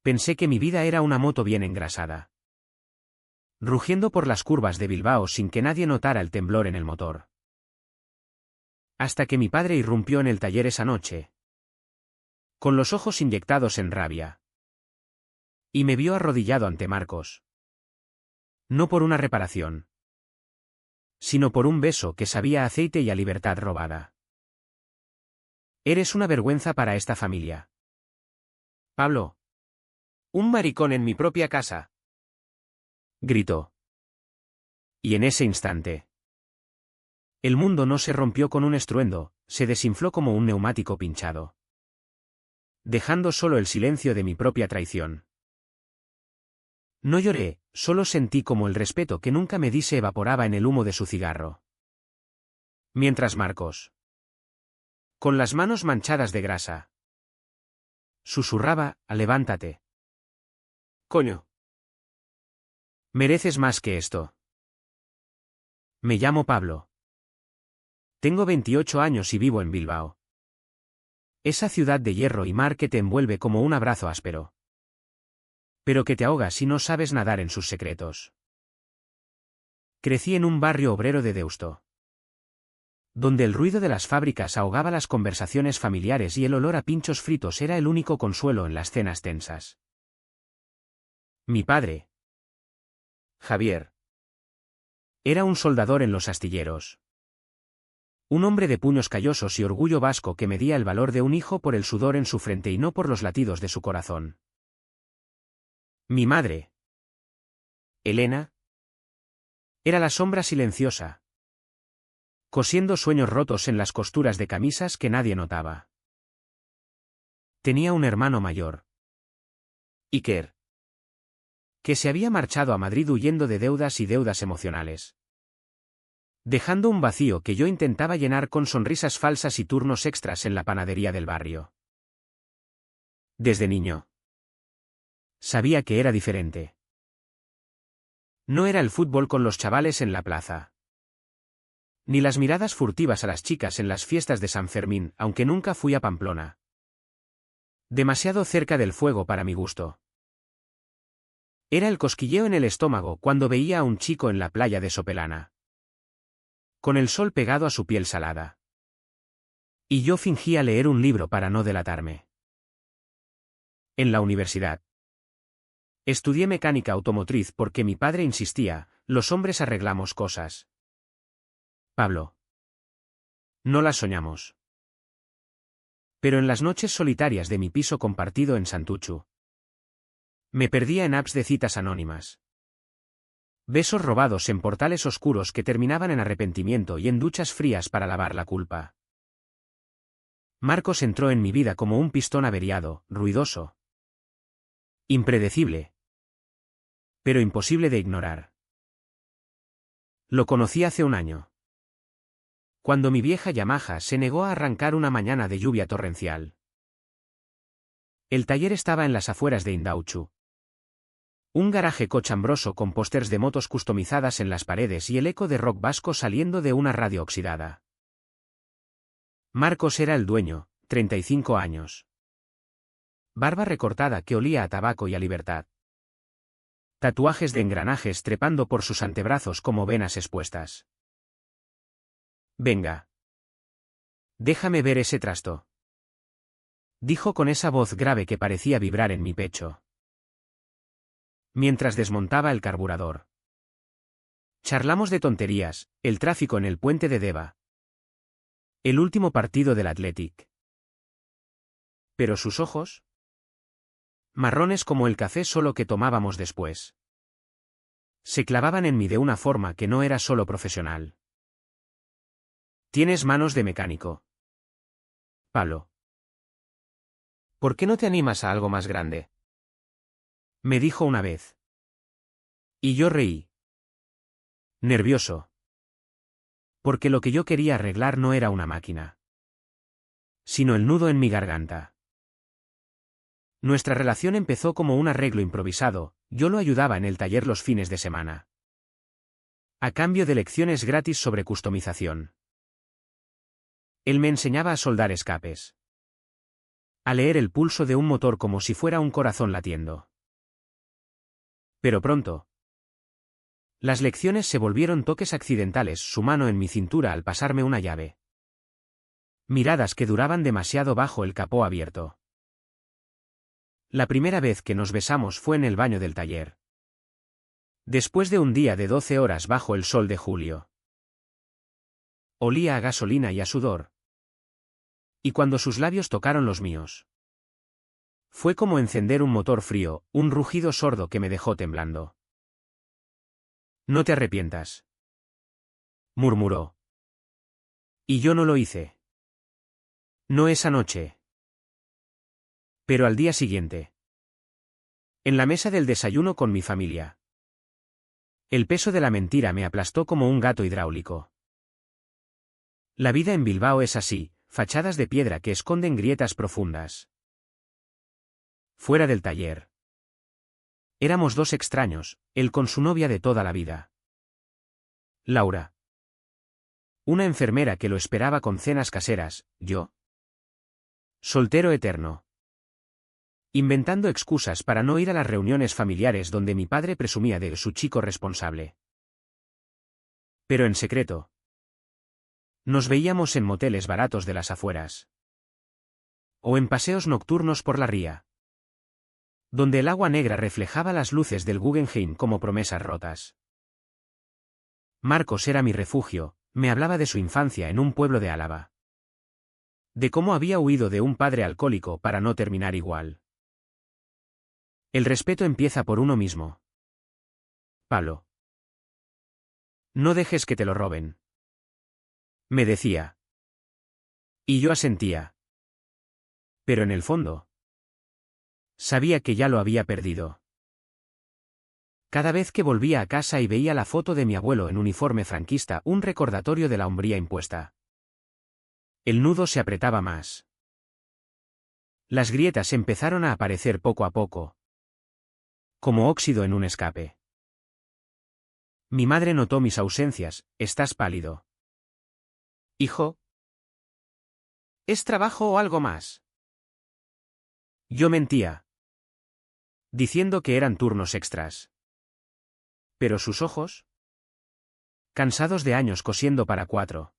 Pensé que mi vida era una moto bien engrasada, rugiendo por las curvas de Bilbao sin que nadie notara el temblor en el motor. Hasta que mi padre irrumpió en el taller esa noche, con los ojos inyectados en rabia, y me vio arrodillado ante Marcos. No por una reparación, sino por un beso que sabía a aceite y a libertad robada. Eres una vergüenza para esta familia, Pablo. Un maricón en mi propia casa, gritó. Y en ese instante, el mundo no se rompió con un estruendo, se desinfló como un neumático pinchado, dejando solo el silencio de mi propia traición. No lloré, solo sentí como el respeto que nunca me di se evaporaba en el humo de su cigarro. Mientras Marcos, con las manos manchadas de grasa, susurraba: levántate. Coño. Mereces más que esto. Me llamo Pablo. Tengo 28 años y vivo en Bilbao. Esa ciudad de hierro y mar que te envuelve como un abrazo áspero, pero que te ahoga si no sabes nadar en sus secretos. Crecí en un barrio obrero de Deusto, donde el ruido de las fábricas ahogaba las conversaciones familiares y el olor a pinchos fritos era el único consuelo en las cenas tensas. Mi padre, Javier, era un soldador en los astilleros. Un hombre de puños callosos y orgullo vasco que medía el valor de un hijo por el sudor en su frente y no por los latidos de su corazón. Mi madre, Elena, era la sombra silenciosa, cosiendo sueños rotos en las costuras de camisas que nadie notaba. Tenía un hermano mayor, Iker, que se había marchado a Madrid huyendo de deudas y deudas emocionales, dejando un vacío que yo intentaba llenar con sonrisas falsas y turnos extras en la panadería del barrio. Desde niño, sabía que era diferente. No era el fútbol con los chavales en la plaza, ni las miradas furtivas a las chicas en las fiestas de San Fermín, aunque nunca fui a Pamplona. Demasiado cerca del fuego para mi gusto. Era el cosquilleo en el estómago cuando veía a un chico en la playa de Sopelana, con el sol pegado a su piel salada. Y yo fingía leer un libro para no delatarme. En la universidad, estudié mecánica automotriz porque mi padre insistía: los hombres arreglamos cosas, Pablo. No las soñamos. Pero en las noches solitarias de mi piso compartido en Santuchu, me perdía en apps de citas anónimas. Besos robados en portales oscuros que terminaban en arrepentimiento y en duchas frías para lavar la culpa. Marcos entró en mi vida como un pistón averiado, ruidoso, impredecible, pero imposible de ignorar. Lo conocí hace un año, cuando mi vieja Yamaha se negó a arrancar una mañana de lluvia torrencial. El taller estaba en las afueras de Indauchu. Un garaje cochambroso con pósters de motos customizadas en las paredes y el eco de rock vasco saliendo de una radio oxidada. Marcos era el dueño, 35 años. Barba recortada que olía a tabaco y a libertad. Tatuajes de engranajes trepando por sus antebrazos como venas expuestas. Venga. Déjame ver ese trasto, dijo con esa voz grave que parecía vibrar en mi pecho, mientras desmontaba el carburador. Charlamos de tonterías, el tráfico en el puente de Deva, el último partido del Athletic. Pero sus ojos, marrones como el café solo que tomábamos después, se clavaban en mí de una forma que no era solo profesional. Tienes manos de mecánico, Pablo. ¿Por qué no te animas a algo más grande?, me dijo una vez. Y yo reí, nervioso, porque lo que yo quería arreglar no era una máquina, sino el nudo en mi garganta. Nuestra relación empezó como un arreglo improvisado, yo lo ayudaba en el taller los fines de semana, a cambio de lecciones gratis sobre customización. Él me enseñaba a soldar escapes, a leer el pulso de un motor como si fuera un corazón latiendo. Pero pronto. Las lecciones se volvieron toques accidentales, su mano en mi cintura al pasarme una llave. Miradas que duraban demasiado bajo el capó abierto. La primera vez que nos besamos fue en el baño del taller. Después de un día de 12 horas bajo el sol de julio. Olía a gasolina y a sudor. Y cuando sus labios tocaron los míos. Fue como encender un motor frío, un rugido sordo que me dejó temblando. No te arrepientas, murmuró. Y yo no lo hice. No esa noche. Pero al día siguiente. En la mesa del desayuno con mi familia. El peso de la mentira me aplastó como un gato hidráulico. La vida en Bilbao es así, fachadas de piedra que esconden grietas profundas. Fuera del taller. Éramos dos extraños, él con su novia de toda la vida. Laura. Una enfermera que lo esperaba con cenas caseras, yo. Soltero eterno. Inventando excusas para no ir a las reuniones familiares donde mi padre presumía de su chico responsable. Pero en secreto. Nos veíamos en moteles baratos de las afueras. O en paseos nocturnos por la ría. Donde el agua negra reflejaba las luces del Guggenheim como promesas rotas. Marcos era mi refugio, me hablaba de su infancia en un pueblo de Álava. De cómo había huido de un padre alcohólico para no terminar igual. El respeto empieza por uno mismo. Pablo. No dejes que te lo roben. Me decía. Y yo asentía. Pero en el fondo. Sabía que ya lo había perdido. Cada vez que volvía a casa y veía la foto de mi abuelo en uniforme franquista, un recordatorio de la hombría impuesta. El nudo se apretaba más. Las grietas empezaron a aparecer poco a poco. Como óxido en un escape. Mi madre notó mis ausencias, estás pálido. Hijo. ¿Es trabajo o algo más? Yo mentía. Diciendo que eran turnos extras. Pero sus ojos. Cansados de años cosiendo para 4.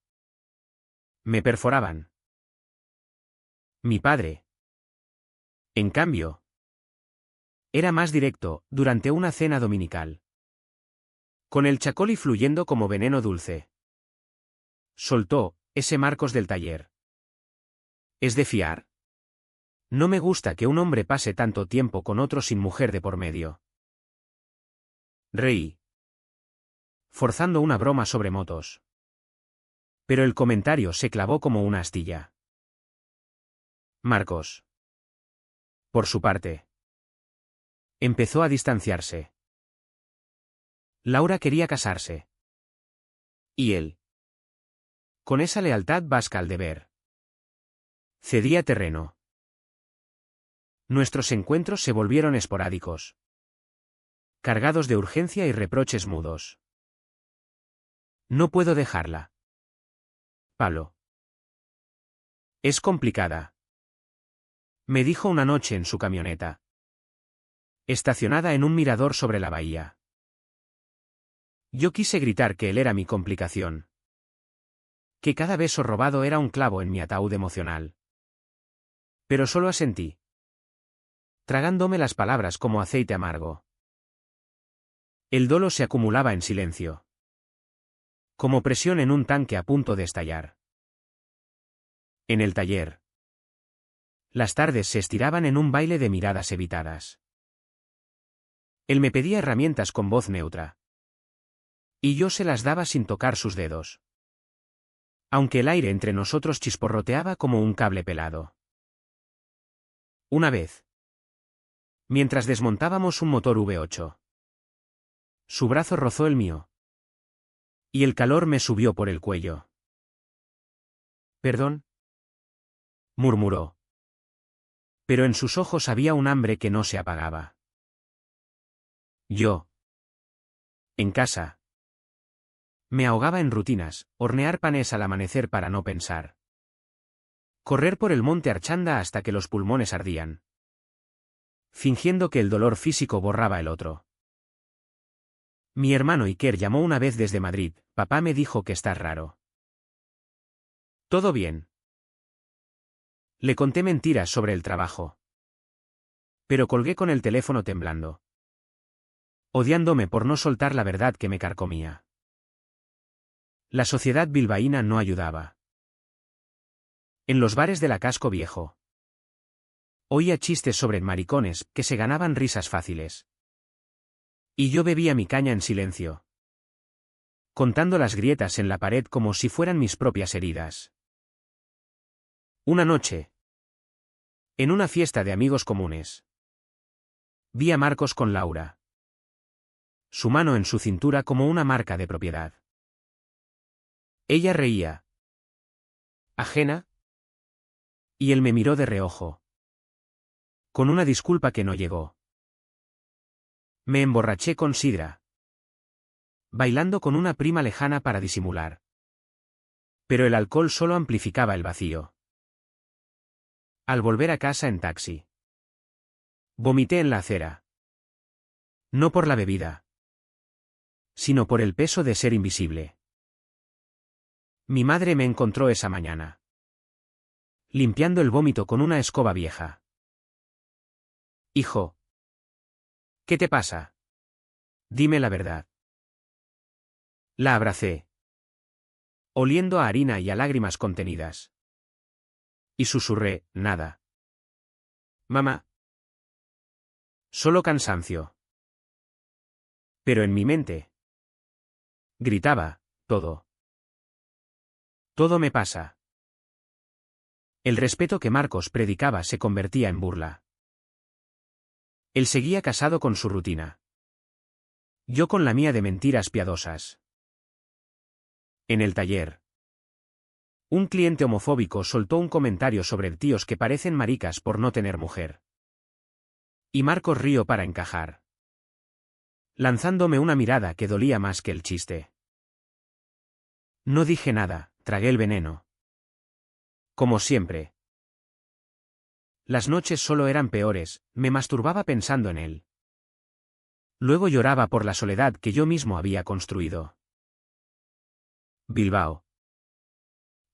Me perforaban. Mi padre. En cambio. Era más directo, durante una cena dominical. Con el chacoli fluyendo como veneno dulce. Soltó, ese Marcos del taller. ¿Es de fiar? No me gusta que un hombre pase tanto tiempo con otro sin mujer de por medio. Reí. Forzando una broma sobre motos. Pero el comentario se clavó como una astilla. Marcos. Por su parte. Empezó a distanciarse. Laura quería casarse. Y él. Con esa lealtad vasca al deber. Cedía terreno. Nuestros encuentros se volvieron esporádicos. Cargados de urgencia y reproches mudos. No puedo dejarla. Pablo. Es complicada. Me dijo una noche en su camioneta. Estacionada en un mirador sobre la bahía. Yo quise gritar que él era mi complicación. Que cada beso robado era un clavo en mi ataúd emocional. Pero solo asentí. Tragándome las palabras como aceite amargo. El dolo se acumulaba en silencio. Como presión en un tanque a punto de estallar. En el taller. Las tardes se estiraban en un baile de miradas evitadas. Él me pedía herramientas con voz neutra. Y yo se las daba sin tocar sus dedos. Aunque el aire entre nosotros chisporroteaba como un cable pelado. Una vez. Mientras desmontábamos un motor V8. Su brazo rozó el mío. Y el calor me subió por el cuello. ¿Perdón? Murmuró. Pero en sus ojos había un hambre que no se apagaba. Yo. En casa. Me ahogaba en rutinas, hornear panes al amanecer para no pensar. Correr por el monte Archanda hasta que los pulmones ardían. Fingiendo que el dolor físico borraba el otro. Mi hermano Iker llamó una vez desde Madrid. Papá me dijo que estás raro. ¿Todo bien? Le conté mentiras sobre el trabajo. Pero colgué con el teléfono temblando. Odiándome por no soltar la verdad que me carcomía. La sociedad bilbaína no ayudaba. En los bares de la Casco Viejo. Oía chistes sobre maricones que se ganaban risas fáciles. Y yo bebía mi caña en silencio. Contando las grietas en la pared como si fueran mis propias heridas. Una noche. En una fiesta de amigos comunes. Vi a Marcos con Laura. Su mano en su cintura como una marca de propiedad. Ella reía. Ajena. Y él me miró de reojo. Con una disculpa que no llegó. Me emborraché con sidra. Bailando con una prima lejana para disimular. Pero el alcohol solo amplificaba el vacío. Al volver a casa en taxi. Vomité en la acera. No por la bebida. Sino por el peso de ser invisible. Mi madre me encontró esa mañana. Limpiando el vómito con una escoba vieja. Hijo. ¿Qué te pasa? Dime la verdad. La abracé. Oliendo a harina y a lágrimas contenidas. Y susurré, nada. Mamá. Solo cansancio. Pero en mi mente. Gritaba, todo. Todo me pasa. El respeto que Marcos predicaba se convertía en burla. Él seguía casado con su rutina. Yo con la mía de mentiras piadosas. En el taller. Un cliente homofóbico soltó un comentario sobre tíos que parecen maricas por no tener mujer. Y Marcos rió para encajar. Lanzándome una mirada que dolía más que el chiste. No dije nada, tragué el veneno. Como siempre. Las noches solo eran peores, me masturbaba pensando en él. Luego lloraba por la soledad que yo mismo había construido. Bilbao.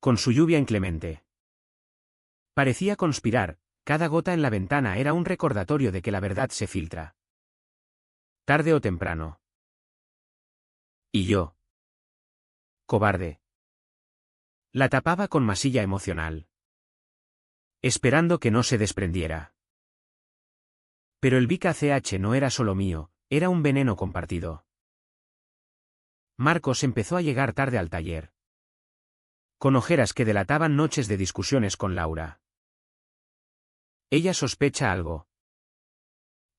Con su lluvia inclemente. Parecía conspirar, cada gota en la ventana era un recordatorio de que la verdad se filtra. Tarde o temprano. Y yo. Cobarde. La tapaba con masilla emocional. Esperando que no se desprendiera. Pero el Vica CH no era solo mío, era un veneno compartido. Marcos empezó a llegar tarde al taller. Con ojeras que delataban noches de discusiones con Laura. Ella sospecha algo.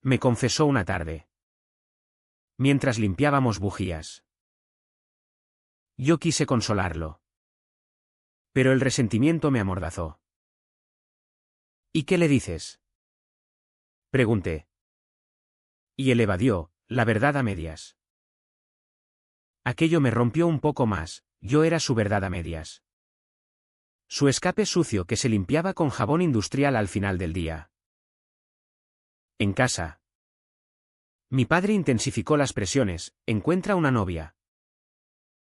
Me confesó una tarde. Mientras limpiábamos bujías. Yo quise consolarlo. Pero el resentimiento me amordazó. ¿Y qué le dices? Pregunté. Y él evadió, la verdad a medias. Aquello me rompió un poco más, yo era su verdad a medias. Su escape sucio que se limpiaba con jabón industrial al final del día. En casa. Mi padre intensificó las presiones, encuentra una novia.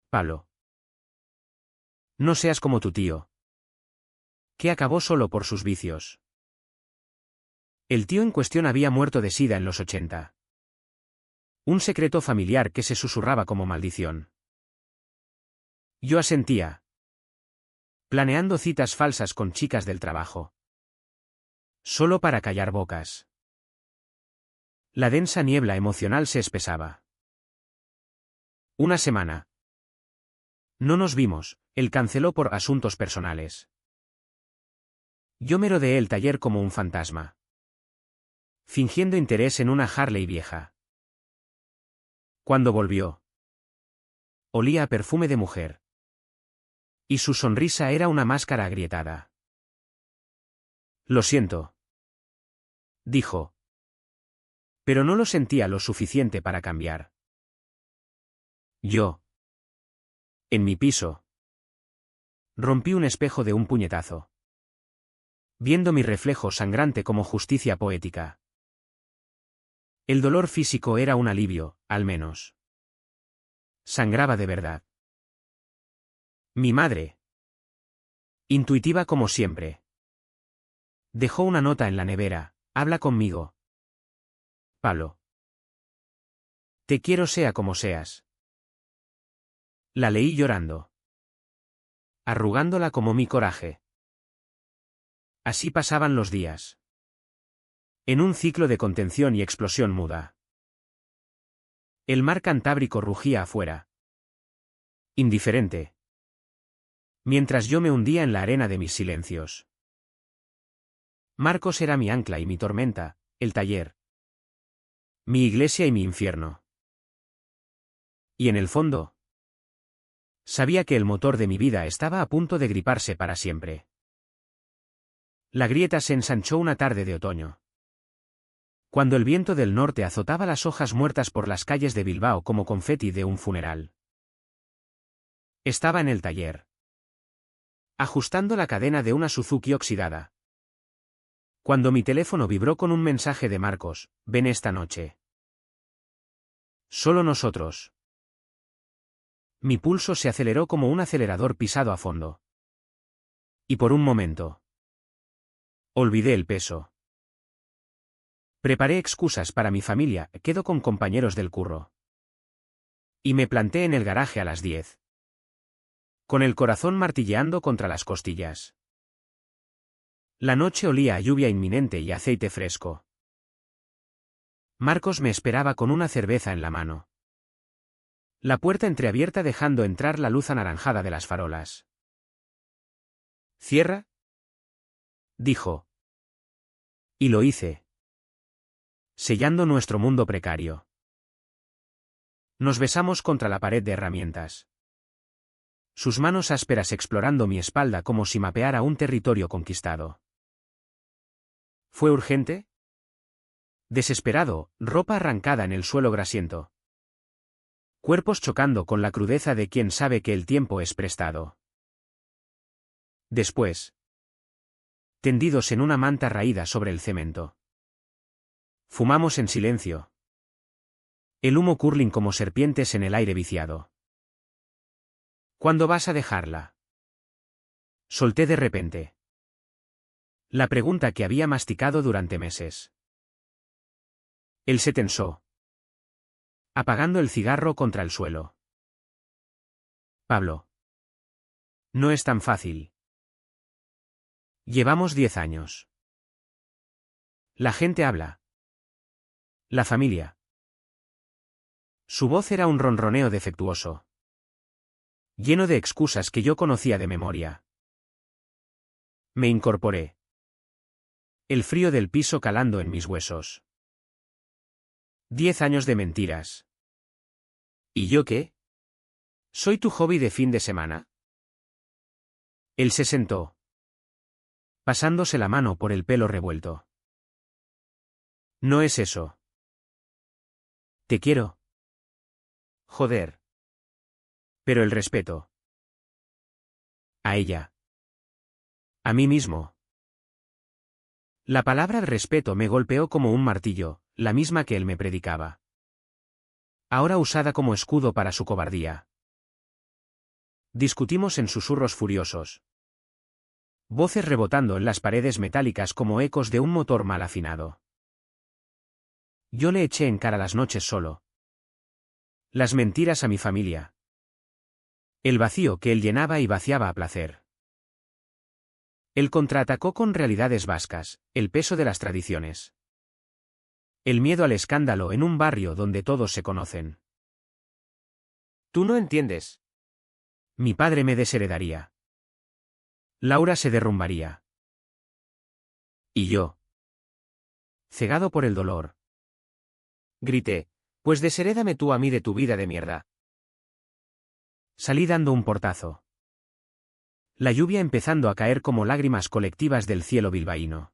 Palo. No seas como tu tío. Que acabó solo por sus vicios. El tío en cuestión había muerto de sida en los 80. Un secreto familiar que se susurraba como maldición. Yo asentía. Planeando citas falsas con chicas del trabajo. Solo para callar bocas. La densa niebla emocional se espesaba. Una semana. No nos vimos, él canceló por asuntos personales. Yo merodeé el taller como un fantasma. Fingiendo interés en una Harley vieja. Cuando volvió. Olía a perfume de mujer. Y su sonrisa era una máscara agrietada. Lo siento. Dijo. Pero no lo sentía lo suficiente para cambiar. Yo. En mi piso. Rompí un espejo de un puñetazo. viendo mi reflejo sangrante como justicia poética. El dolor físico era un alivio, al menos. Sangraba de verdad. Mi madre. Intuitiva como siempre. Dejó una nota en la nevera: habla conmigo, Pablo. Te quiero sea como seas. La leí llorando, arrugándola como mi coraje. Así pasaban los días. En un ciclo de contención y explosión muda. El mar Cantábrico rugía afuera. Indiferente. Mientras yo me hundía en la arena de mis silencios. Marcos era mi ancla y mi tormenta, el taller. Mi iglesia y mi infierno. Y en el fondo, sabía que el motor de mi vida estaba a punto de griparse para siempre. La grieta se ensanchó una tarde de otoño. Cuando el viento del norte azotaba las hojas muertas por las calles de Bilbao como confeti de un funeral. Estaba en el taller, ajustando la cadena de una Suzuki oxidada, cuando mi teléfono vibró con un mensaje de Marcos: ven esta noche. Solo nosotros. Mi pulso se aceleró como un acelerador pisado a fondo. Y por un momento, olvidé el peso. Preparé excusas para mi familia: quedo con compañeros del curro. Y me planté en el garaje a las 10. Con el corazón martilleando contra las costillas. La noche olía a lluvia inminente y aceite fresco. Marcos me esperaba con una cerveza en la mano. La puerta entreabierta dejando entrar la luz anaranjada de las farolas. ¿Cierra?, dijo. Y lo hice. Sellando nuestro mundo precario. Nos besamos contra la pared de herramientas. Sus manos ásperas explorando mi espalda como si mapeara un territorio conquistado. ¿Fue urgente? Desesperado, ropa arrancada en el suelo grasiento. Cuerpos chocando con la crudeza de quien sabe que el tiempo es prestado. Después, tendidos en una manta raída sobre el cemento. Fumamos en silencio. El humo curling como serpientes en el aire viciado. ¿Cuándo vas a dejarla?, solté de repente. La pregunta que había masticado durante meses. Él se tensó, apagando el cigarro contra el suelo. Pablo. No es tan fácil. Llevamos 10 años. La gente habla. La familia. Su voz era un ronroneo defectuoso, lleno de excusas que yo conocía de memoria. Me incorporé. El frío del piso calando en mis huesos. 10 años de mentiras. ¿Y yo qué? ¿Soy tu hobby de fin de semana? Él se sentó, pasándose la mano por el pelo revuelto. No es eso. Te quiero. Joder. Pero el respeto. A ella. A mí mismo. La palabra respeto me golpeó como un martillo, la misma que él me predicaba. Ahora usada como escudo para su cobardía. Discutimos en susurros furiosos. Voces rebotando en las paredes metálicas como ecos de un motor mal afinado. Yo le eché en cara las noches solo. Las mentiras a mi familia. El vacío que él llenaba y vaciaba a placer. Él contraatacó con realidades vascas, el peso de las tradiciones. El miedo al escándalo en un barrio donde todos se conocen. Tú no entiendes. Mi padre me desheredaría. Laura se derrumbaría. Y yo, cegado por el dolor, grité: pues desherédame tú a mí de tu vida de mierda. Salí dando un portazo. La lluvia empezando a caer como lágrimas colectivas del cielo bilbaíno.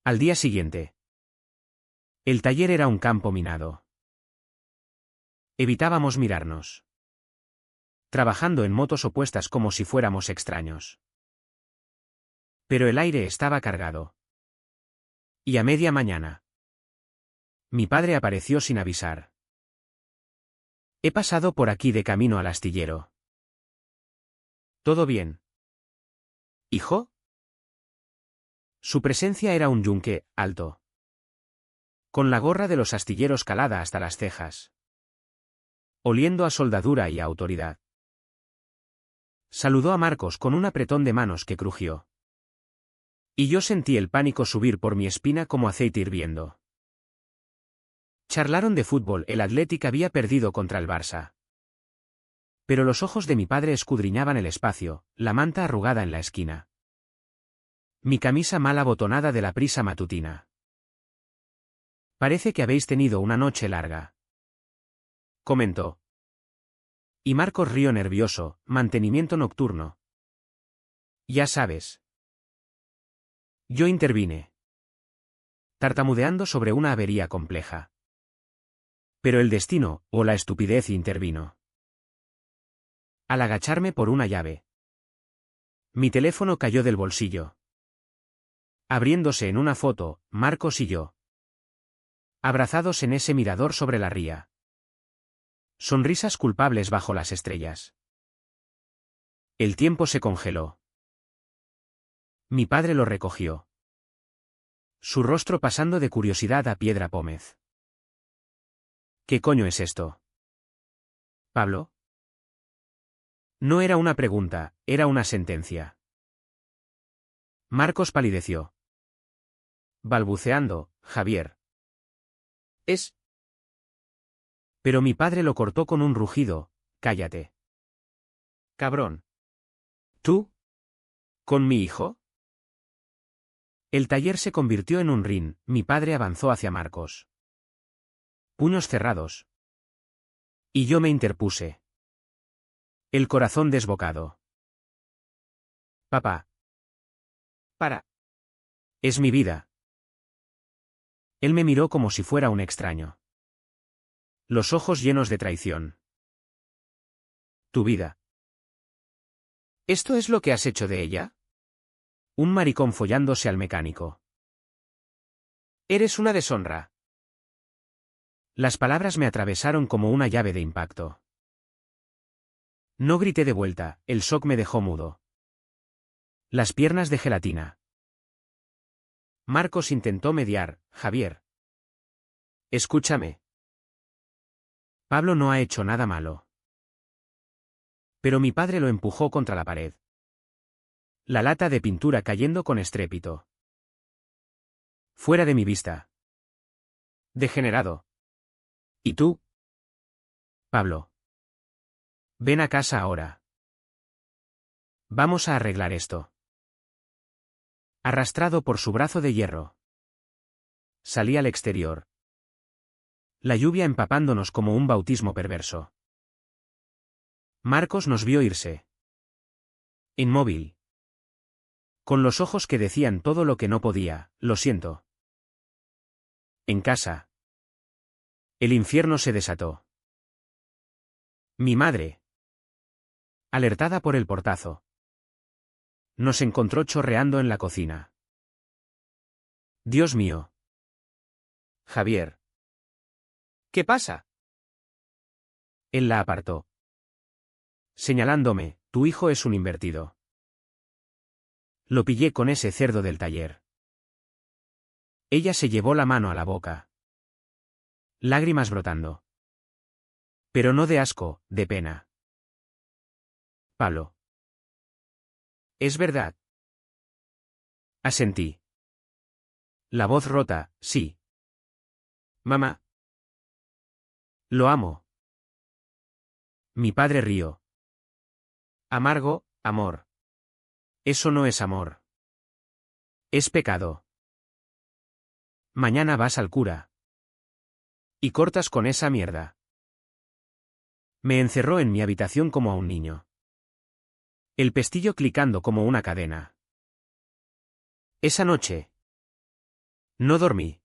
Al día siguiente. El taller era un campo minado. Evitábamos mirarnos. Trabajando en motos opuestas como si fuéramos extraños. Pero el aire estaba cargado. Y a media mañana. Mi padre apareció sin avisar. He pasado por aquí de camino al astillero. ¿Todo bien? ¿Hijo? Su presencia era un yunque, alto. Con la gorra de los astilleros calada hasta las cejas. Oliendo a soldadura y a autoridad. Saludó a Marcos con un apretón de manos que crujió. Y yo sentí el pánico subir por mi espina como aceite hirviendo. Charlaron de fútbol, el Athletic había perdido contra el Barça. Pero los ojos de mi padre escudriñaban el espacio, la manta arrugada en la esquina. Mi camisa mal abotonada de la prisa matutina. Parece que habéis tenido una noche larga. Comentó. Y Marcos rió nervioso, mantenimiento nocturno. Ya sabes. Yo intervine. Tartamudeando sobre una avería compleja. Pero el destino, o la estupidez, intervino. Al agacharme por una llave. Mi teléfono cayó del bolsillo. Abriéndose en una foto, Marcos y yo. Abrazados en ese mirador sobre la ría. Sonrisas culpables bajo las estrellas. El tiempo se congeló. Mi padre lo recogió. Su rostro pasando de curiosidad a piedra pómez. ¿Qué coño es esto? ¿Pablo? No era una pregunta, era una sentencia. Marcos palideció. Balbuceando, Javier. Es. Pero mi padre lo cortó con un rugido, cállate. Cabrón. ¿Tú? ¿Con mi hijo? El taller se convirtió en un ring, mi padre avanzó hacia Marcos. Puños cerrados. Y yo me interpuse. El corazón desbocado. Papá. Para. Es mi vida. Él me miró como si fuera un extraño. Los ojos llenos de traición. Tu vida. ¿Esto es lo que has hecho de ella? Un maricón follándose al mecánico. Eres una deshonra. Las palabras me atravesaron como una llave de impacto. No grité de vuelta, el shock me dejó mudo. Las piernas de gelatina. Marcos intentó mediar, Javier. Escúchame. Pablo no ha hecho nada malo. Pero mi padre lo empujó contra la pared. La lata de pintura cayendo con estrépito. Fuera de mi vista. Degenerado. ¿Y tú? Pablo. Ven a casa ahora. Vamos a arreglar esto. Arrastrado por su brazo de hierro. Salí al exterior. La lluvia empapándonos como un bautismo perverso. Marcos nos vio irse. Inmóvil. Con los ojos que decían todo lo que no podía, lo siento. En casa. El infierno se desató. Mi madre. Alertada por el portazo. Nos encontró chorreando en la cocina. Dios mío. Javier. ¿Qué pasa? Él la apartó. Señalándome, tu hijo es un invertido. Lo pillé con ese cerdo del taller. Ella se llevó la mano a la boca. Lágrimas brotando. Pero no de asco, de pena. Pablo. ¿Es verdad? Asentí. La voz rota, sí. Mamá. Lo amo. Mi padre rió. Amargo, amor. Eso no es amor. Es pecado. Mañana vas al cura. Y cortas con esa mierda. Me encerró en mi habitación como a un niño. El pestillo clicando como una cadena. Esa noche. No dormí.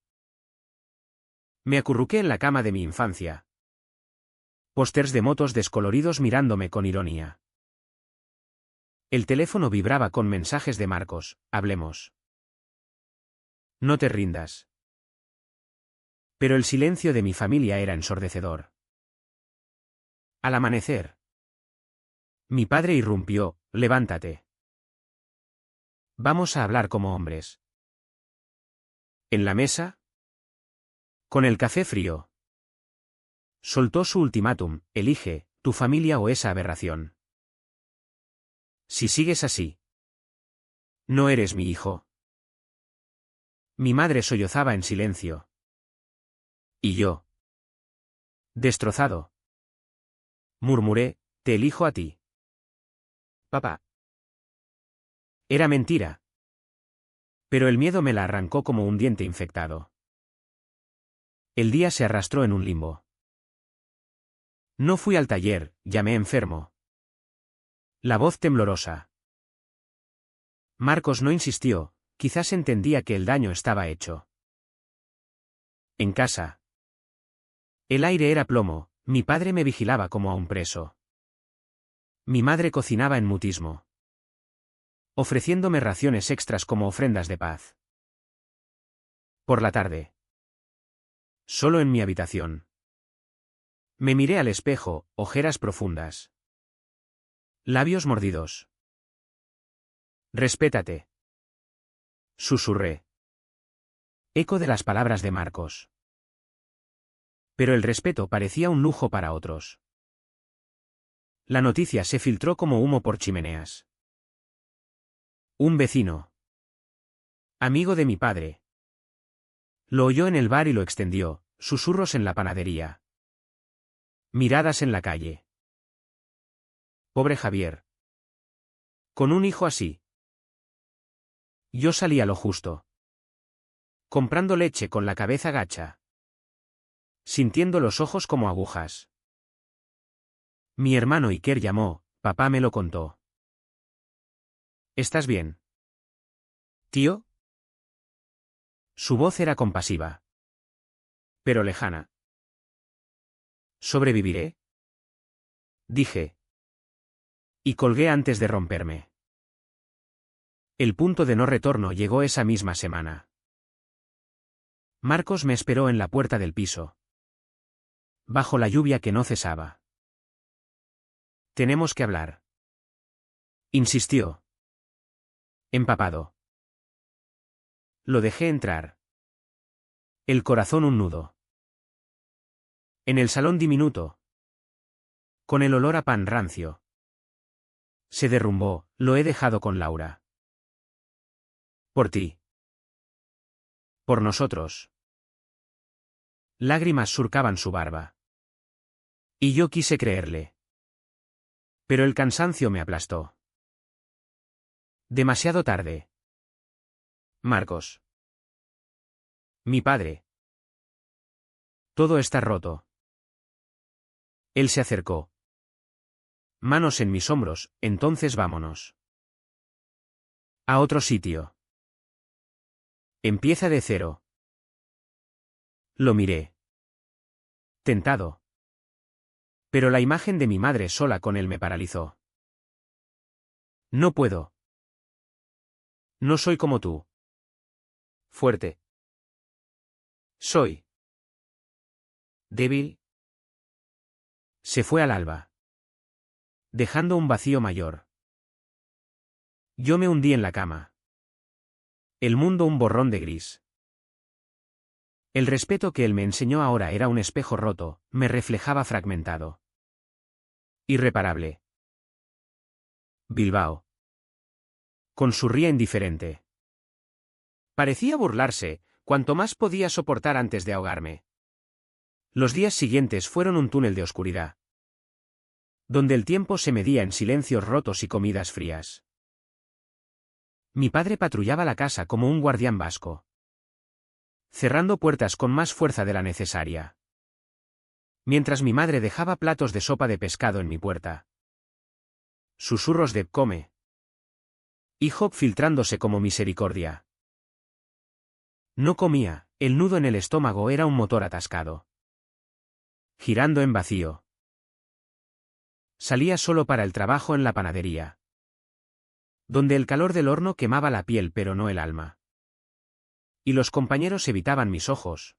Me acurruqué en la cama de mi infancia. Pósters de motos descoloridos mirándome con ironía. El teléfono vibraba con mensajes de Marcos: hablemos. No te rindas. Pero el silencio de mi familia era ensordecedor. Al amanecer, mi padre irrumpió: levántate. Vamos a hablar como hombres. En la mesa, con el café frío, soltó su ultimátum: elige, tu familia o esa aberración. Si sigues así, no eres mi hijo. Mi madre sollozaba en silencio. Y yo, destrozado, murmuré: te elijo a ti. Papá. Era mentira. Pero el miedo me la arrancó como un diente infectado. El día se arrastró en un limbo. No fui al taller, llamé enfermo. La voz temblorosa. Marcos no insistió, quizás entendía que el daño estaba hecho. En casa. El aire era plomo, mi padre me vigilaba como a un preso. Mi madre cocinaba en mutismo, ofreciéndome raciones extras como ofrendas de paz. Por la tarde. Solo en mi habitación. Me miré al espejo, ojeras profundas. Labios mordidos. Respétate. Susurré. Eco de las palabras de Marcos. Pero el respeto parecía un lujo para otros. La noticia se filtró como humo por chimeneas. Un vecino, amigo de mi padre, lo oyó en el bar y lo extendió: susurros en la panadería. Miradas en la calle. Pobre Javier. Con un hijo así. Yo salí a lo justo. Comprando leche con la cabeza gacha. Sintiendo los ojos como agujas. Mi hermano Iker llamó: papá me lo contó. ¿Estás bien, tío? Su voz era compasiva, pero lejana. ¿Sobreviviré?, dije. Y colgué antes de romperme. El punto de no retorno llegó esa misma semana. Marcos me esperó en la puerta del piso, bajo la lluvia que no cesaba. Tenemos que hablar, insistió. Empapado. Lo dejé entrar. El corazón un nudo. En el salón diminuto, con el olor a pan rancio. Se derrumbó: lo he dejado con Laura. Por ti. Por nosotros. Lágrimas surcaban su barba. Y yo quise creerle. Pero el cansancio me aplastó. Demasiado tarde. Marcos. Mi padre. Todo está roto. Él se acercó. Manos en mis hombros: entonces vámonos. A otro sitio. Empieza de cero. Lo miré. Tentado. Pero la imagen de mi madre sola con él me paralizó. No puedo. No soy como tú. Fuerte. Soy débil. Se fue al alba, dejando un vacío mayor. Yo me hundí en la cama. El mundo un borrón de gris. El respeto que él me enseñó ahora era un espejo roto, me reflejaba fragmentado. Irreparable. Bilbao. Con su ría indiferente. Parecía burlarse, cuanto más podía soportar antes de ahogarme. Los días siguientes fueron un túnel de oscuridad, donde el tiempo se medía en silencios rotos y comidas frías. Mi padre patrullaba la casa como un guardián vasco, cerrando puertas con más fuerza de la necesaria. Mientras mi madre dejaba platos de sopa de pescado en mi puerta. Susurros de come. Hijo filtrándose como misericordia. No comía, el nudo en el estómago era un motor atascado, girando en vacío. Salía solo para el trabajo en la panadería. donde el calor del horno quemaba la piel pero no el alma. Y los compañeros evitaban mis ojos.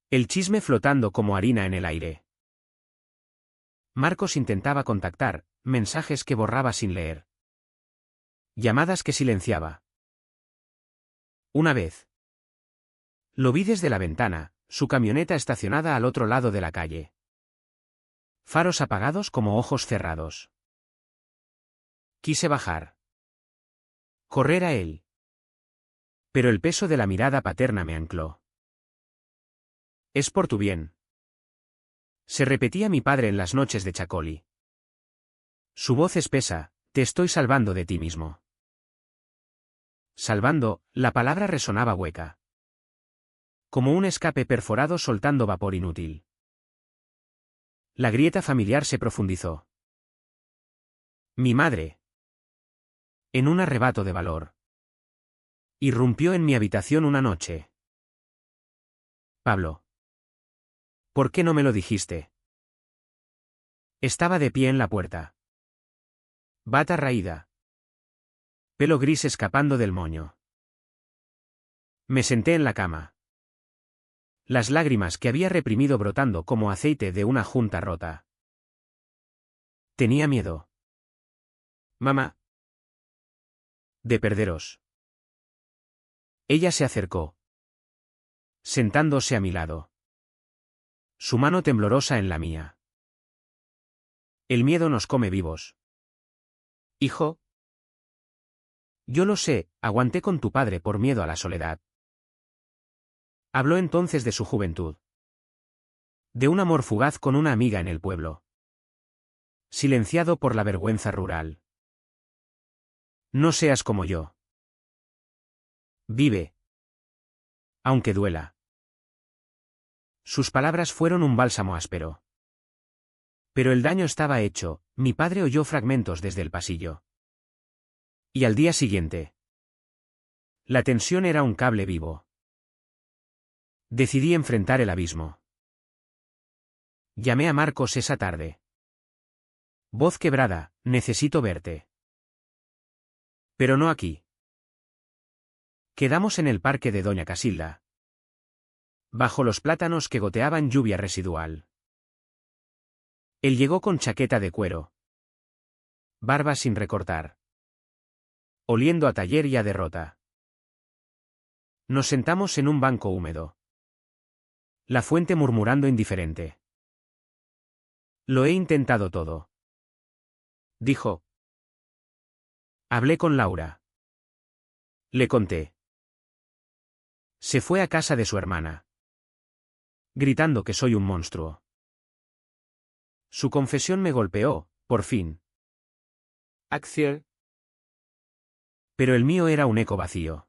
El chisme flotando como harina en el aire. Marcos intentaba contactar, mensajes que borraba sin leer. Llamadas que silenciaba. Una vez. Lo vi desde la ventana, su camioneta estacionada al otro lado de la calle. Faros apagados como ojos cerrados. Quise bajar. Correr a él. Pero el peso de la mirada paterna me ancló. Es por tu bien. Se repetía mi padre en las noches de Chacoli. Su voz espesa, te estoy salvando de ti mismo. Salvando, la palabra resonaba hueca. Como un escape perforado soltando vapor inútil. La grieta familiar se profundizó. Mi madre. En un arrebato de valor. Irrumpió en mi habitación una noche. Pablo. ¿Por qué no me lo dijiste? Estaba de pie en la puerta. Bata raída. Pelo gris escapando del moño. Me senté en la cama. Las lágrimas que había reprimido brotando como aceite de una junta rota. Tenía miedo. Mamá. De perderos. Ella se acercó. Sentándose a mi lado. Su mano temblorosa en la mía. El miedo nos come vivos. Hijo. Yo lo sé, aguanté con tu padre por miedo a la soledad. Habló entonces de su juventud. De un amor fugaz con una amiga en el pueblo. Silenciado por la vergüenza rural. No seas como yo. Vive. Aunque duela. Sus palabras fueron un bálsamo áspero. Pero el daño estaba hecho, mi padre oyó fragmentos desde el pasillo. Y al día siguiente. La tensión era un cable vivo. Decidí enfrentar el abismo. Llamé a Marcos esa tarde. Voz quebrada, necesito verte. Pero no aquí. Quedamos en el parque de Doña Casilda. Bajo los plátanos que goteaban lluvia residual. Él llegó con chaqueta de cuero. Barba sin recortar. Oliendo a taller y a derrota. Nos sentamos en un banco húmedo. La fuente murmurando indiferente. Lo he intentado todo. Dijo. Hablé con Laura. Le conté. Se fue a casa de su hermana. Gritando que soy un monstruo. Su confesión me golpeó, por fin. Axel. Pero el mío era un eco vacío.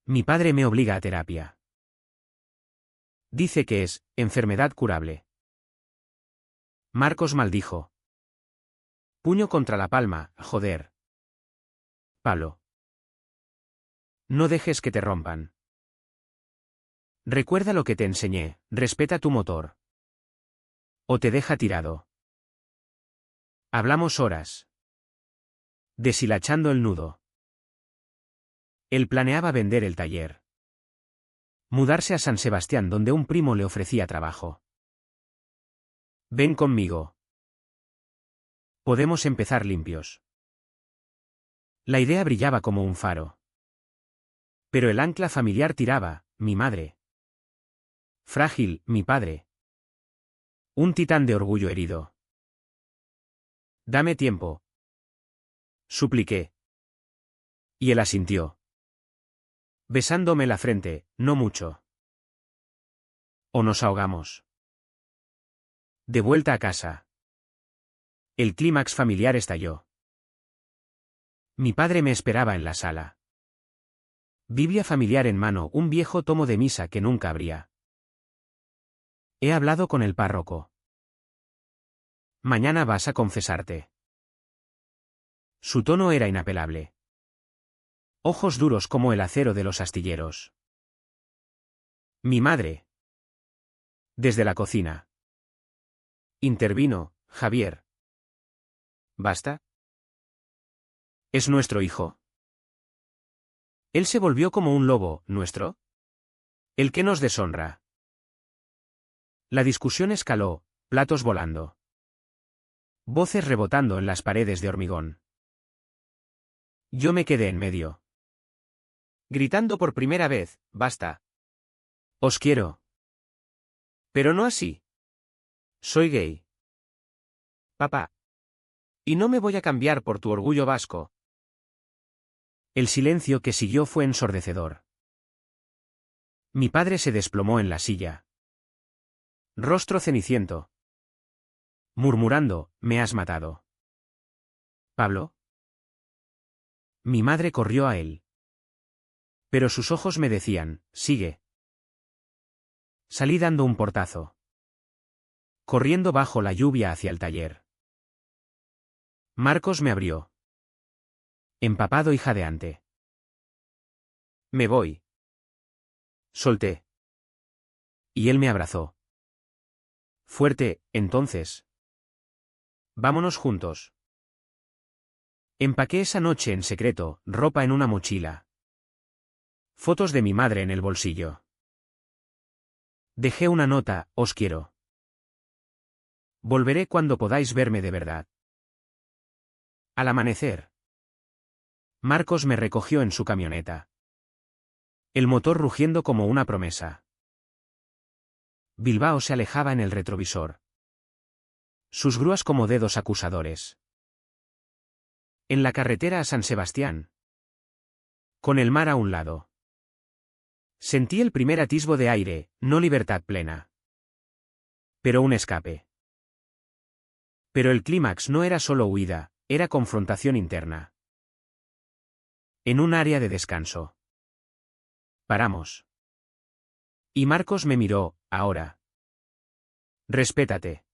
Mi padre me obliga a terapia. Dice que es enfermedad curable. Marcos maldijo. Puño contra la palma, joder. Palo. No dejes que te rompan. Recuerda lo que te enseñé, respeta tu motor. O te deja tirado. Hablamos horas. Deshilachando el nudo. Él planeaba vender el taller. Mudarse a San Sebastián donde un primo le ofrecía trabajo. Ven conmigo. Podemos empezar limpios. La idea brillaba como un faro. Pero el ancla familiar tiraba, mi madre. Frágil, mi padre. Un titán de orgullo herido. Dame tiempo. Supliqué. Y él asintió. Besándome la frente, no mucho. O nos ahogamos. De vuelta a casa. El clímax familiar estalló. Mi padre me esperaba en la sala. Biblia familiar en mano, un viejo tomo de misa que nunca abría. He hablado con el párroco. Mañana vas a confesarte. Su tono era inapelable. Ojos duros como el acero de los astilleros. Mi madre. Desde la cocina. Intervino, Javier. ¿Basta? Es nuestro hijo. Él se volvió como un lobo, ¿nuestro? El que nos deshonra. La discusión escaló, platos volando. Voces rebotando en las paredes de hormigón. Yo me quedé en medio. Gritando por primera vez, basta. Os quiero. Pero no así. Soy gay. Papá. Y no me voy a cambiar por tu orgullo vasco. El silencio que siguió fue ensordecedor. Mi padre se desplomó en la silla. Rostro ceniciento. Murmurando, me has matado. ¿Pablo? Mi madre corrió a él. Pero sus ojos me decían, sigue. Salí dando un portazo. Corriendo bajo la lluvia hacia el taller. Marcos me abrió. Empapado y jadeante. Me voy. Solté. Y él me abrazó. Fuerte, entonces. Vámonos juntos. Empaqué esa noche en secreto, ropa en una mochila. Fotos de mi madre en el bolsillo. Dejé una nota, os quiero. Volveré cuando podáis verme de verdad. Al amanecer. Marcos me recogió en su camioneta. El motor rugiendo como una promesa. Bilbao se alejaba en el retrovisor. Sus grúas como dedos acusadores. En la carretera a San Sebastián. Con el mar a un lado. Sentí el primer atisbo de aire, no libertad plena. Pero un escape. Pero el clímax no era solo huida, era confrontación interna. En un área de descanso. Paramos. Y Marcos me miró, ahora. Respétate.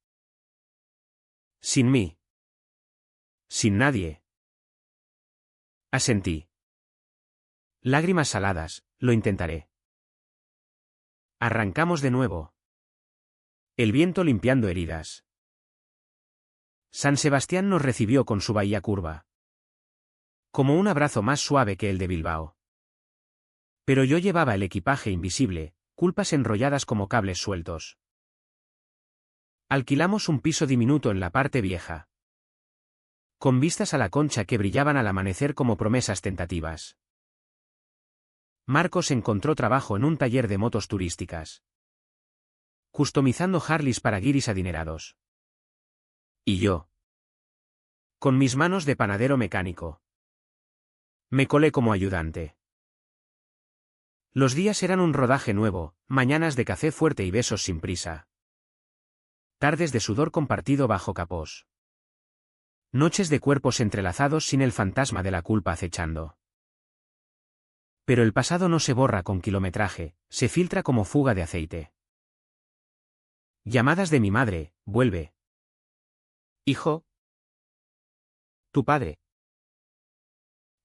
Sin mí. Sin nadie. Asentí. Lágrimas saladas, lo intentaré. Arrancamos de nuevo. El viento limpiando heridas. San Sebastián nos recibió con su bahía curva. Como un abrazo más suave que el de Bilbao. Pero yo llevaba el equipaje invisible, culpas enrolladas como cables sueltos. Alquilamos un piso diminuto en la parte vieja. Con vistas a la Concha que brillaban al amanecer como promesas tentativas. Marcos encontró trabajo en un taller de motos turísticas. Customizando Harleys para guiris adinerados. Y yo. Con mis manos de panadero mecánico. Me colé como ayudante. Los días eran un rodaje nuevo, mañanas de café fuerte y besos sin prisa. Tardes de sudor compartido bajo capós. Noches de cuerpos entrelazados sin el fantasma de la culpa acechando. Pero el pasado no se borra con kilometraje, se filtra como fuga de aceite. Llamadas de mi madre, vuelve. Hijo. Tu padre.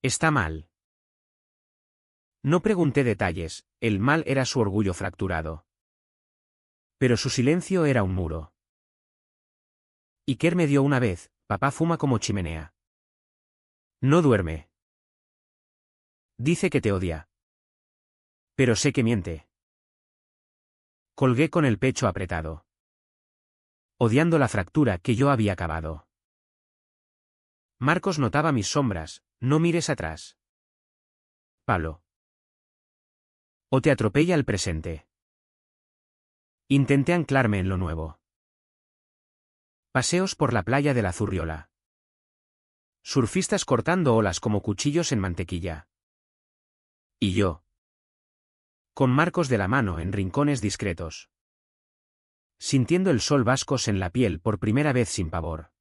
Está mal. No pregunté detalles, el mal era su orgullo fracturado. Pero su silencio era un muro. Iker me dio una vez, papá fuma como chimenea. No duerme. Dice que te odia. Pero sé que miente. Colgué con el pecho apretado. Odiando la fractura que yo había cavado. Marcos notaba mis sombras, no mires atrás. Pablo. O te atropella el presente. Intenté anclarme en lo nuevo. Paseos por la playa de la Zurriola. Surfistas cortando olas como cuchillos en mantequilla. Y yo. Con Marcos de la mano en rincones discretos. Sintiendo el sol vascos en la piel por primera vez sin pavor.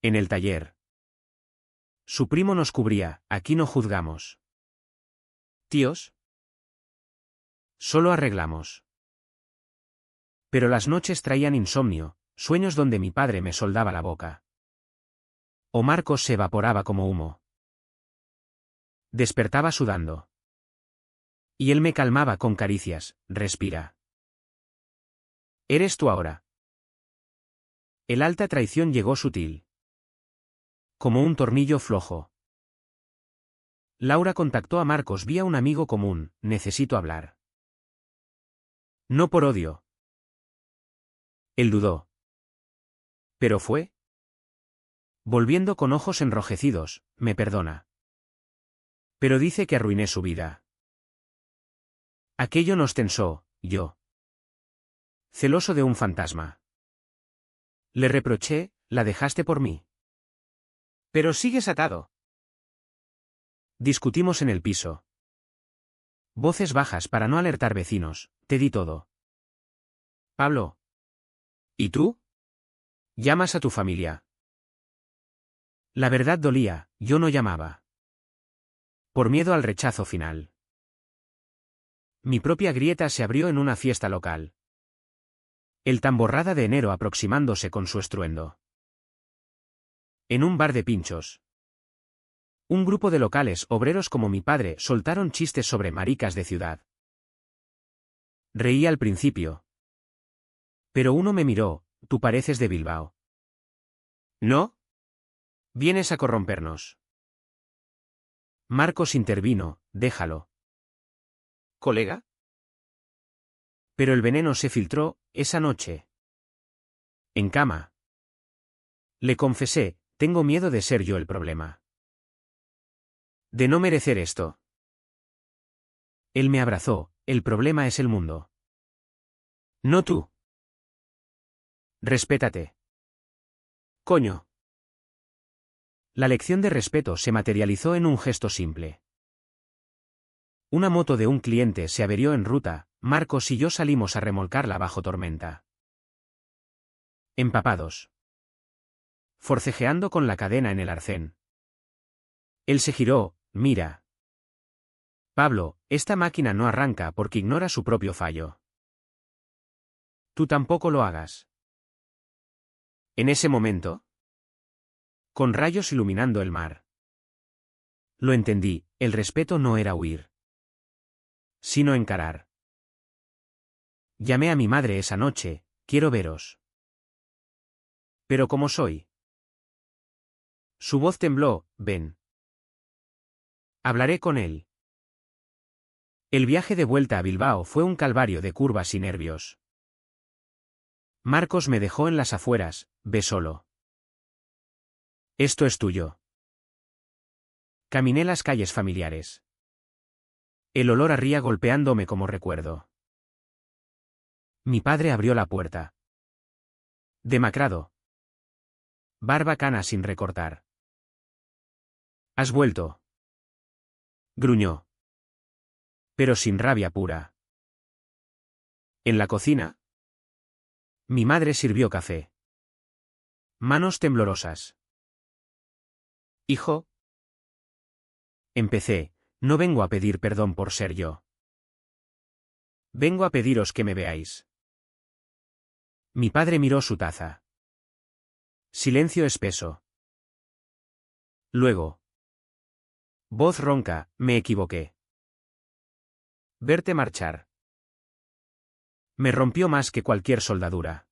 En el taller. Su primo nos cubría, aquí no juzgamos. Tíos. Solo arreglamos. Pero las noches traían insomnio, sueños donde mi padre me soldaba la boca. O Marcos se evaporaba como humo. Despertaba sudando. Y él me calmaba con caricias, respira. Eres tú ahora. El alta traición llegó sutil. Como un tornillo flojo. Laura contactó a Marcos vía un amigo común, necesito hablar. No por odio. Él dudó. Pero fue. Volviendo con ojos enrojecidos, me perdona. Pero dice que arruiné su vida. Aquello nos tensó, yo. Celoso de un fantasma. Le reproché, la dejaste por mí. Pero sigues atado. Discutimos en el piso. Voces bajas para no alertar vecinos, te di todo. Pablo. ¿Y tú? ¿Llamas a tu familia? La verdad dolía, yo no llamaba. Por miedo al rechazo final. Mi propia grieta se abrió en una fiesta local. El tamborrada de enero aproximándose con su estruendo. En un bar de pinchos. Un grupo de locales obreros como mi padre soltaron chistes sobre maricas de ciudad. Reí al principio. Pero uno me miró, tú pareces de Bilbao. ¿No? Vienes a corrompernos. Marcos intervino, déjalo. ¿Colega? Pero el veneno se filtró, esa noche. En cama. Le confesé, tengo miedo de ser yo el problema. De no merecer esto. Él me abrazó, el problema es el mundo. No tú. Respétate. Coño. La lección de respeto se materializó en un gesto simple. Una moto de un cliente se averió en ruta, Marcos y yo salimos a remolcarla bajo tormenta. Empapados. Forcejeando con la cadena en el arcén. Él se giró, mira. Pablo, esta máquina no arranca porque ignora su propio fallo. Tú tampoco lo hagas. En ese momento. Con rayos iluminando el mar. Lo entendí, el respeto no era huir. Sino encarar. Llamé a mi madre esa noche, quiero veros. Pero ¿cómo soy? Su voz tembló, ven. Hablaré con él. El viaje de vuelta a Bilbao fue un calvario de curvas y nervios. Marcos me dejó en las afueras, ve solo. Esto es tuyo. Caminé las calles familiares. El olor a ría golpeándome como recuerdo. Mi padre abrió la puerta. Demacrado. Barba cana sin recortar. ¿Has vuelto? Gruñó. Pero sin rabia pura. En la cocina. Mi madre sirvió café. Manos temblorosas. Hijo. Empecé, no vengo a pedir perdón por ser yo. Vengo a pediros que me veáis. Mi padre miró su taza. Silencio espeso. Luego. Voz ronca, me equivoqué. Verte marchar. Me rompió más que cualquier soldadura.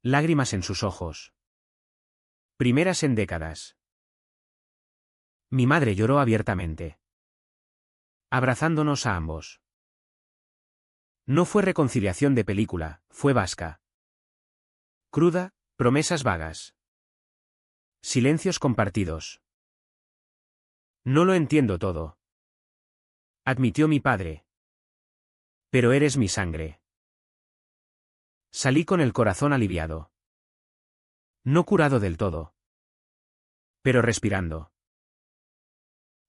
Lágrimas en sus ojos. Primeras en décadas. Mi madre lloró abiertamente. Abrazándonos a ambos. No fue reconciliación de película, fue vasca. Cruda, promesas vagas. Silencios compartidos. No lo entiendo todo. Admitió mi padre. Pero eres mi sangre. Salí con el corazón aliviado. No curado del todo. Pero respirando.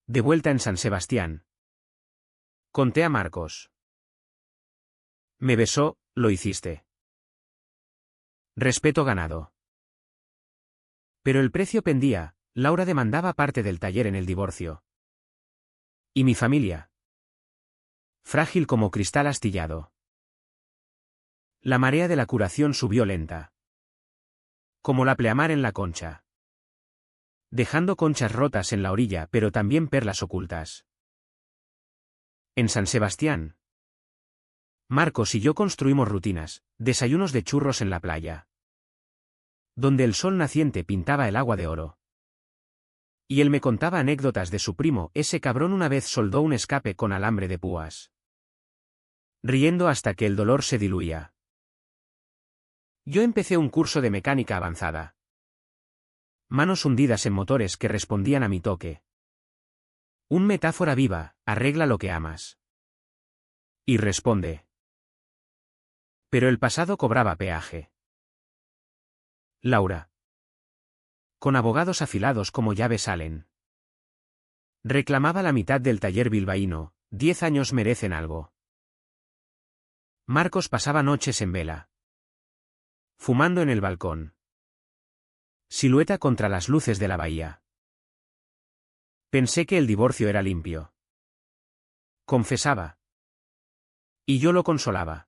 De vuelta en San Sebastián. Conté a Marcos. Me besó, lo hiciste. Respeto ganado. Pero el precio pendía, Laura demandaba parte del taller en el divorcio. ¿Y mi familia? Frágil como cristal astillado. La marea de la curación subió lenta. Como la pleamar en la concha. Dejando conchas rotas en la orilla pero también perlas ocultas. En San Sebastián. Marcos y yo construimos rutinas, desayunos de churros en la playa. donde el sol naciente pintaba el agua de oro. Y él me contaba anécdotas de su primo, ese cabrón una vez soldó un escape con alambre de púas. Riendo hasta que el dolor se diluía. Yo empecé un curso de mecánica avanzada. Manos hundidas en motores que respondían a mi toque. Un metáfora viva, arregla lo que amas. Y responde. Pero el pasado cobraba peaje. Laura. Con abogados afilados como llave salen. Reclamaba la mitad del taller bilbaíno, 10 años merecen algo. Marcos pasaba noches en vela. Fumando en el balcón. Silueta contra las luces de la bahía. Pensé que el divorcio era limpio. Confesaba. Y yo lo consolaba.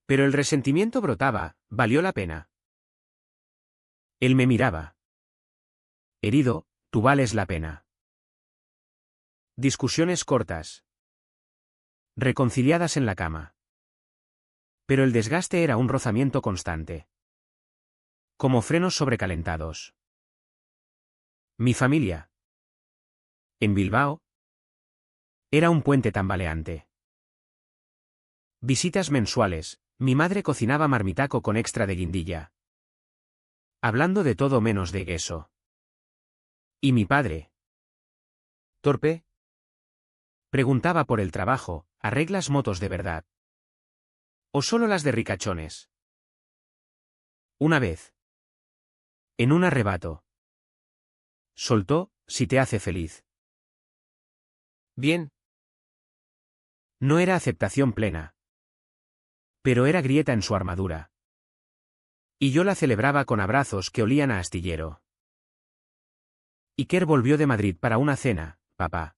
Pero el resentimiento brotaba, valió la pena. Él me miraba. Herido, tú vales la pena. Discusiones cortas. Reconciliadas en la cama. Pero el desgaste era un rozamiento constante. Como frenos sobrecalentados. Mi familia. En Bilbao. Era un puente tambaleante. Visitas mensuales, mi madre cocinaba marmitaco con extra de guindilla. Hablando de todo menos de eso. ¿Y mi padre? ¿Torpe? Preguntaba por el trabajo, ¿arreglas motos de verdad? ¿O solo las de ricachones? Una vez. En un arrebato. Soltó, si te hace feliz. Bien. No era aceptación plena. Pero era grieta en su armadura. Y yo la celebraba con abrazos que olían a astillero. Iker volvió de Madrid para una cena, papá.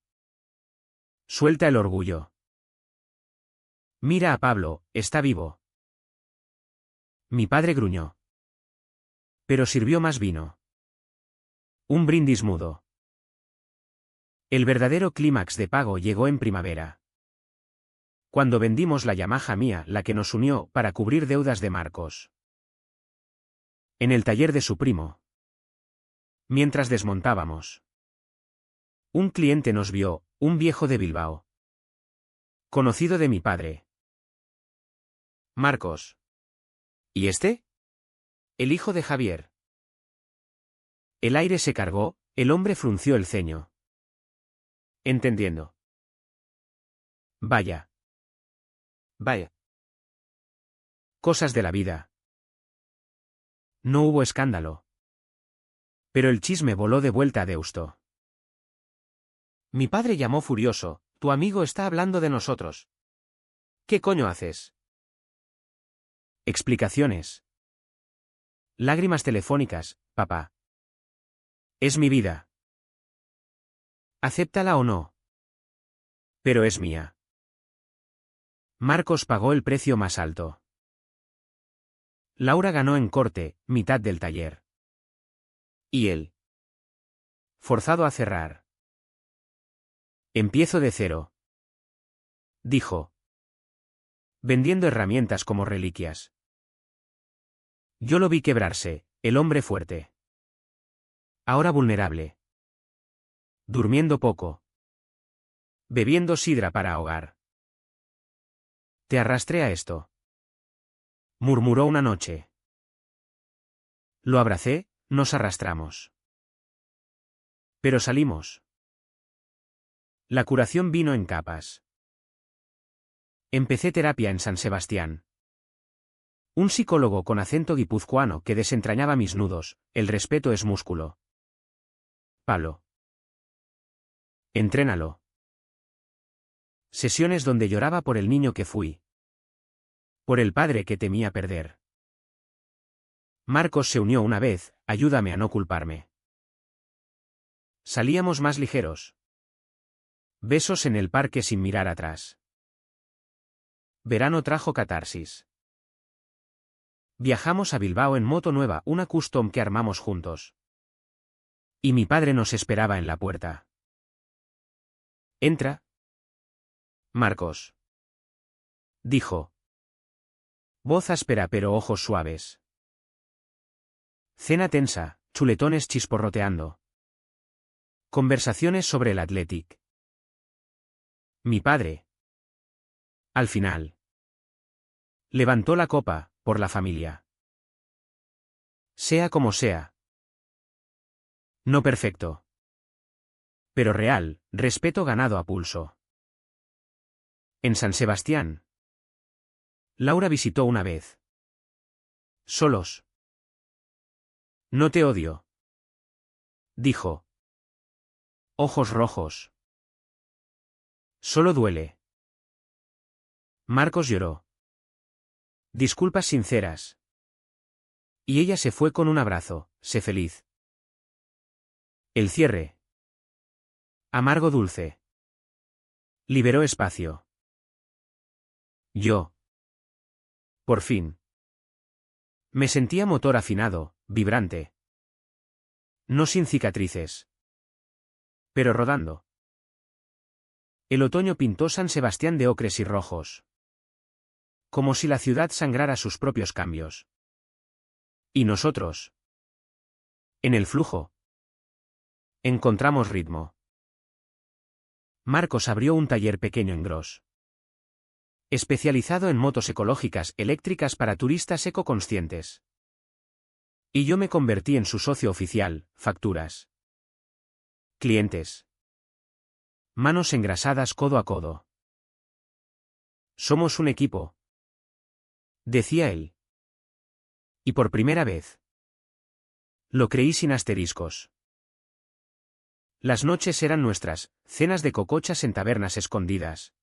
Suelta el orgullo. Mira a Pablo, está vivo. Mi padre gruñó. Pero sirvió más vino. Un brindis mudo. El verdadero clímax de pago llegó en primavera. Cuando vendimos la Yamaha mía, la que nos unió, para cubrir deudas de Marcos. En el taller de su primo. Mientras desmontábamos. Un cliente nos vio, un viejo de Bilbao. Conocido de mi padre. Marcos. ¿Y este? El hijo de Javier. El aire se cargó, el hombre frunció el ceño. Entendiendo. Vaya. Vaya. Cosas de la vida. No hubo escándalo. Pero el chisme voló de vuelta a Deusto. Mi padre llamó furioso, tu amigo está hablando de nosotros. ¿Qué coño haces? Explicaciones. Lágrimas telefónicas, papá. Es mi vida. Acéptala o no. Pero es mía. Marcos pagó el precio más alto. Laura ganó en corte, mitad del taller. ¿Y él? Forzado a cerrar. Empiezo de cero. Dijo. Vendiendo herramientas como reliquias. Yo lo vi quebrarse, el hombre fuerte. Ahora vulnerable. Durmiendo poco. Bebiendo sidra para ahogar. Te arrastré a esto. Murmuró una noche. Lo abracé, nos arrastramos. Pero salimos. La curación vino en capas. Empecé terapia en San Sebastián. Un psicólogo con acento guipuzcoano que desentrañaba mis nudos, el respeto es músculo. Palo. Entrénalo. Sesiones donde lloraba por el niño que fui. Por el padre que temía perder. Marcos se unió una vez, ayúdame a no culparme. Salíamos más ligeros. Besos en el parque sin mirar atrás. Verano trajo catarsis. Viajamos a Bilbao en moto nueva, una custom que armamos juntos. Y mi padre nos esperaba en la puerta. Entra. Marcos. Dijo. Voz áspera pero ojos suaves. Cena tensa, chuletones chisporroteando. Conversaciones sobre el Athletic. Mi padre. Al final. Levantó la copa, por la familia. Sea como sea. No perfecto. Pero real, respeto ganado a pulso. En San Sebastián. Laura visitó una vez. Solos. No te odio. Dijo. Ojos rojos. Solo duele. Marcos lloró. Disculpas sinceras. Y ella se fue con un abrazo, sé feliz. El cierre. Amargo dulce. Liberó espacio. Yo. Por fin. Me sentía motor afinado, vibrante. No sin cicatrices. Pero rodando. El otoño pintó San Sebastián de ocres y rojos. Como si la ciudad sangrara sus propios cambios. ¿Y nosotros? En el flujo. Encontramos ritmo. Marcos abrió un taller pequeño en Gros. Especializado en motos ecológicas eléctricas para turistas ecoconscientes. Y yo me convertí en su socio oficial, facturas. Clientes. Manos engrasadas codo a codo. Somos un equipo. Decía él. Y por primera vez. Lo creí sin asteriscos. Las noches eran nuestras, cenas de cocochas en tabernas escondidas.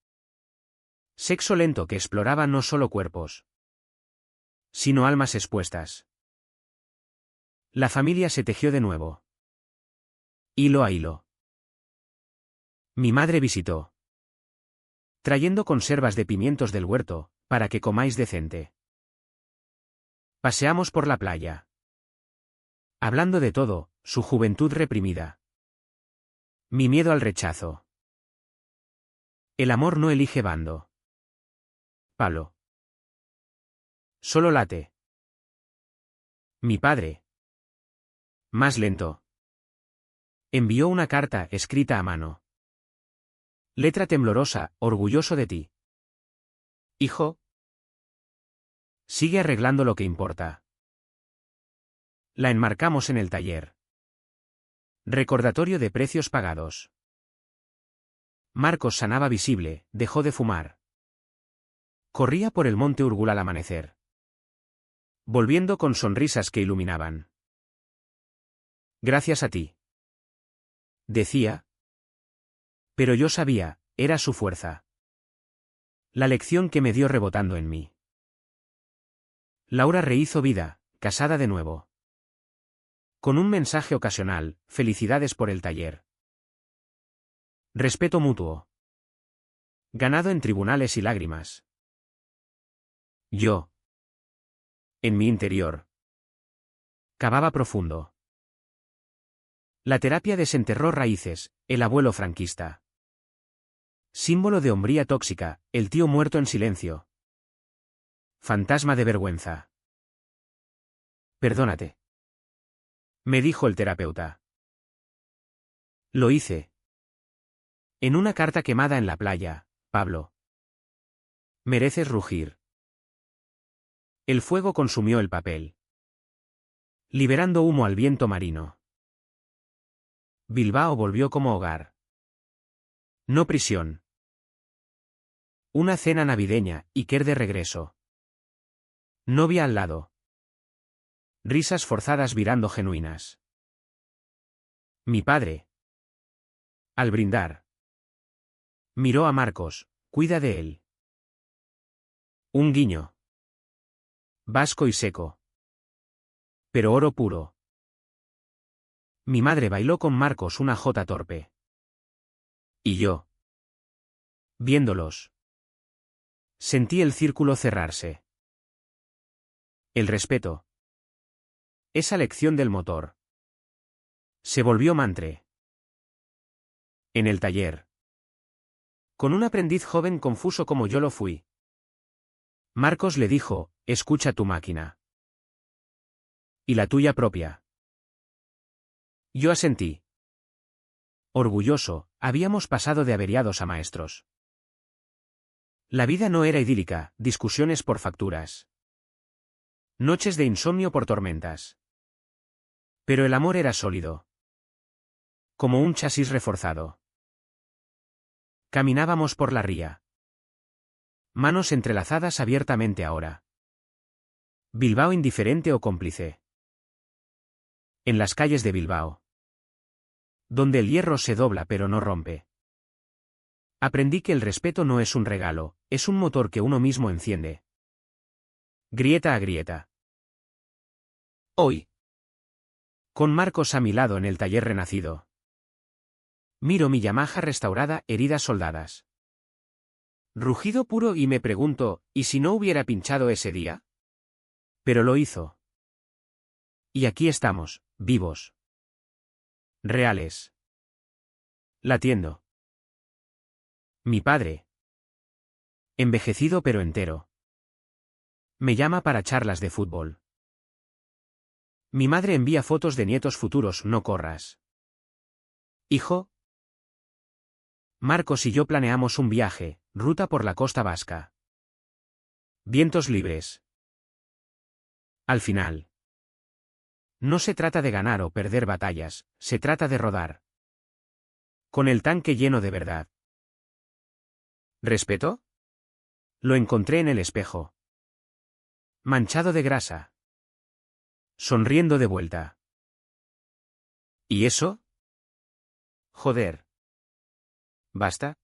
Sexo lento que exploraba no solo cuerpos, sino almas expuestas. La familia se tejió de nuevo. Hilo a hilo. Mi madre visitó. Trayendo conservas de pimientos del huerto, para que comáis decente. Paseamos por la playa. Hablando de todo, su juventud reprimida. Mi miedo al rechazo. El amor no elige bando. Palo. Solo late. Mi padre. Más lento. Envió una carta escrita a mano. Letra temblorosa, orgulloso de ti. Hijo. Sigue arreglando lo que importa. La enmarcamos en el taller. Recordatorio de precios pagados. Marcos sanaba visible, dejó de fumar. Corría por el monte Urgul al amanecer. Volviendo con sonrisas que iluminaban. Gracias a ti. Decía. Pero yo sabía, era su fuerza. La lección que me dio rebotando en mí. Laura rehizo vida, casada de nuevo. Con un mensaje ocasional, felicidades por el taller. Respeto mutuo. Ganado en tribunales y lágrimas. Yo. En mi interior. Cavaba profundo. La terapia desenterró raíces, el abuelo franquista. Símbolo de hombría tóxica, el tío muerto en silencio. Fantasma de vergüenza. Perdónate. Me dijo el terapeuta. Lo hice. En una carta quemada en la playa, Pablo. Mereces rugir. El fuego consumió el papel. Liberando humo al viento marino. Bilbao volvió como hogar. No prisión. Una cena navideña, Iker de regreso. Novia al lado. Risas forzadas virando genuinas. Mi padre. Al brindar. Miró a Marcos, cuida de él. Un guiño. Vasco y seco. Pero oro puro. Mi madre bailó con Marcos una jota torpe. Y yo. Viéndolos. Sentí el círculo cerrarse. El respeto. Esa lección del motor. Se volvió mantre. En el taller. Con un aprendiz joven confuso como yo lo fui. Marcos le dijo, escucha tu máquina. ¿Y la tuya propia? Yo asentí. Orgulloso, habíamos pasado de averiados a maestros. La vida no era idílica, discusiones por facturas. Noches de insomnio por tormentas. Pero el amor era sólido. Como un chasis reforzado. Caminábamos por la ría. Manos entrelazadas abiertamente ahora. Bilbao indiferente o cómplice. En las calles de Bilbao. Donde el hierro se dobla pero no rompe. Aprendí que el respeto no es un regalo, es un motor que uno mismo enciende. Grieta a grieta. Hoy. Con Marcos a mi lado en el taller renacido. Miro mi Yamaha restaurada, heridas soldadas. Rugido puro y me pregunto, ¿y si no hubiera pinchado ese día? Pero lo hizo. Y aquí estamos, vivos. Reales. Latiendo. Mi padre. Envejecido pero entero. Me llama para charlas de fútbol. Mi madre envía fotos de nietos futuros, no corras. Hijo. Marcos y yo planeamos un viaje, ruta por la costa vasca. Vientos libres. Al final. No se trata de ganar o perder batallas, se trata de rodar. Con el tanque lleno de verdad. ¿Respeto? Lo encontré en el espejo. Manchado de grasa. Sonriendo de vuelta. ¿Y eso? Joder. ¿Basta?